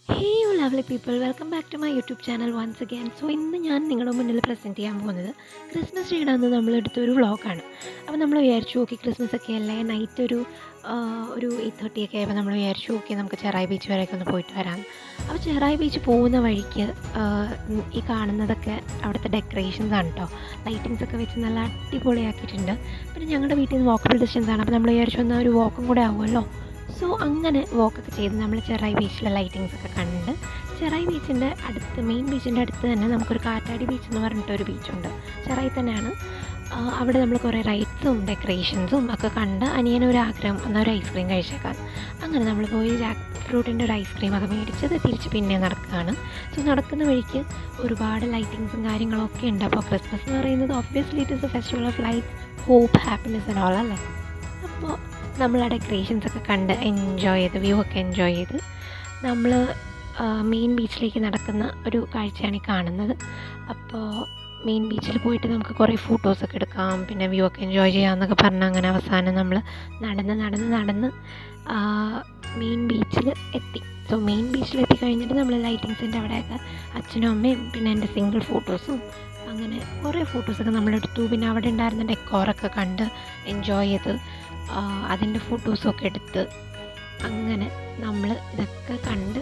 Hey you lovely people, welcome back to my YouTube channel once again. So ഇന്ന് ഞാൻ നിങ്ങളുടെ മുന്നിൽ present ചെയ്യാൻ പോകുന്നത് ക്രിസ്മസ് ട്രീയുടെ അന്ന് നമ്മളെടുത്തൊരു വ്ളോഗാണ്. അപ്പോൾ നമ്മൾ വിചാരിച്ചു ഓക്കെ ക്രിസ്മസ് ഒക്കെ അല്ലേ, നൈറ്റ് ഒരു 8:30 ഒക്കെ ആയപ്പോൾ നമ്മൾ വിചാരിച്ചു ഓക്കെ നമുക്ക് ചെറായി ബീച്ച് വരെയൊക്കെ ഒന്ന് പോയിട്ട് വരാം. അപ്പോൾ ചെറായി ബീച്ച് പോകുന്ന വഴിക്ക് ഈ കാണുന്നതൊക്കെ അവിടുത്തെ ഡെക്കറേഷൻസ് ആണ് കേട്ടോ. ലൈറ്റിങ്സ് ഒക്കെ വെച്ച് നല്ല അടിപൊളിയാക്കിയിട്ടുണ്ട്. പിന്നെ ഞങ്ങളുടെ വീട്ടിൽ നിന്ന് വാക്കബിൾ ഡിസ്റ്റൻസ് ആണ്. അപ്പോൾ നമ്മൾ വിചാരിച്ചു എന്നാൽ ഒരു വാക്കും കൂടെ ആവുമല്ലോ. സോ അങ്ങനെ വോക്കൊക്കെ ചെയ്ത് നമ്മൾ ചെറായി ബീച്ചിലെ ലൈറ്റിങ്സ് ഒക്കെ കണ്ട്, ചെറായി ബീച്ചിൻ്റെ അടുത്ത്, മെയിൻ ബീച്ചിൻ്റെ അടുത്ത് തന്നെ നമുക്കൊരു കാറ്റാടി ബീച്ച് എന്ന് പറഞ്ഞിട്ടൊരു ബീച്ചുണ്ട്. ചെറായി തന്നെയാണ്. അവിടെ നമ്മൾ കുറേ റൈഡ്സും ഡെക്കറേഷൻസും ഒക്കെ കണ്ട് അനിയനൊരു ആഗ്രഹം എന്നാൽ ഒരു ഐസ്ക്രീം കഴിച്ചേക്കാൻ. അങ്ങനെ നമ്മൾ പോയി ജാക്ക് ഫ്രൂട്ടിൻ്റെ ഒരു ഐസ്ക്രീം ഒക്കെ മേടിച്ചത് തിരിച്ച് പിന്നെ നടക്കുകയാണ്. സോ നടക്കുന്ന വഴിക്ക് ഒരുപാട് ലൈറ്റിങ്സും കാര്യങ്ങളൊക്കെ ഉണ്ട്. അപ്പോൾ ക്രിസ്മസ് എന്ന് പറയുന്നത് obviously it is a festival of light, hope, happiness and all അല്ലേ. അപ്പോൾ നമ്മൾ ആ ഡെക്കറേഷൻസൊക്കെ കണ്ട് എൻജോയ് ചെയ്ത്, വ്യൂ ഒക്കെ എൻജോയ് ചെയ്ത് നമ്മൾ മെയിൻ ബീച്ചിലേക്ക് നടക്കുന്ന ഒരു കാഴ്ചയാണ് ഈ കാണുന്നത്. അപ്പോൾ മെയിൻ ബീച്ചിൽ പോയിട്ട് നമുക്ക് കുറേ ഫോട്ടോസൊക്കെ എടുക്കാം, പിന്നെ വ്യൂ ഒക്കെ എൻജോയ് ചെയ്യാമെന്നൊക്കെ പറഞ്ഞ് അങ്ങനെ അവസാനം നമ്മൾ നടന്ന് മെയിൻ ബീച്ചിൽ എത്തി. സോ മെയിൻ ബീച്ചിലെത്തി കഴിഞ്ഞിട്ട് നമ്മൾ ലൈറ്റിങ്സിൻ്റെ അവിടെയൊക്കെ അച്ഛനും അമ്മയും പിന്നെ എൻ്റെ സിംഗിൾ ഫോട്ടോസും അങ്ങനെ കുറേ ഫോട്ടോസൊക്കെ നമ്മളെടുത്തു. പിന്നെ അവിടെ ഉണ്ടായിരുന്ന ഡെക്കോറൊക്കെ കണ്ട് എൻജോയ് ചെയ്ത് അതിൻ്റെ ഫോട്ടോസൊക്കെ എടുത്ത് അങ്ങനെ നമ്മൾ ഇതൊക്കെ കണ്ട്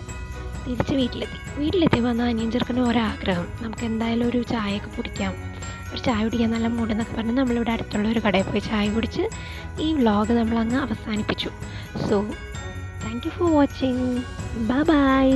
തിരിച്ച് വീട്ടിലെത്തിയപ്പോൾ എന്നാൽ അനിയൻ ചെറുക്കനും ഒരാഗ്രഹം, നമുക്ക് എന്തായാലും ഒരു ചായയൊക്കെ കുടിക്കാം, ഒരു ചായ കുടിക്കാൻ നല്ല മൂടെന്നൊക്കെ പറഞ്ഞ് നമ്മളിവിടെ അടുത്തുള്ള ഒരു കടയിൽ പോയി ചായ കുടിച്ച് ഈ വ്ളോഗ് നമ്മളങ്ങ് അവസാനിപ്പിച്ചു. So thank you for watching. Bye bye.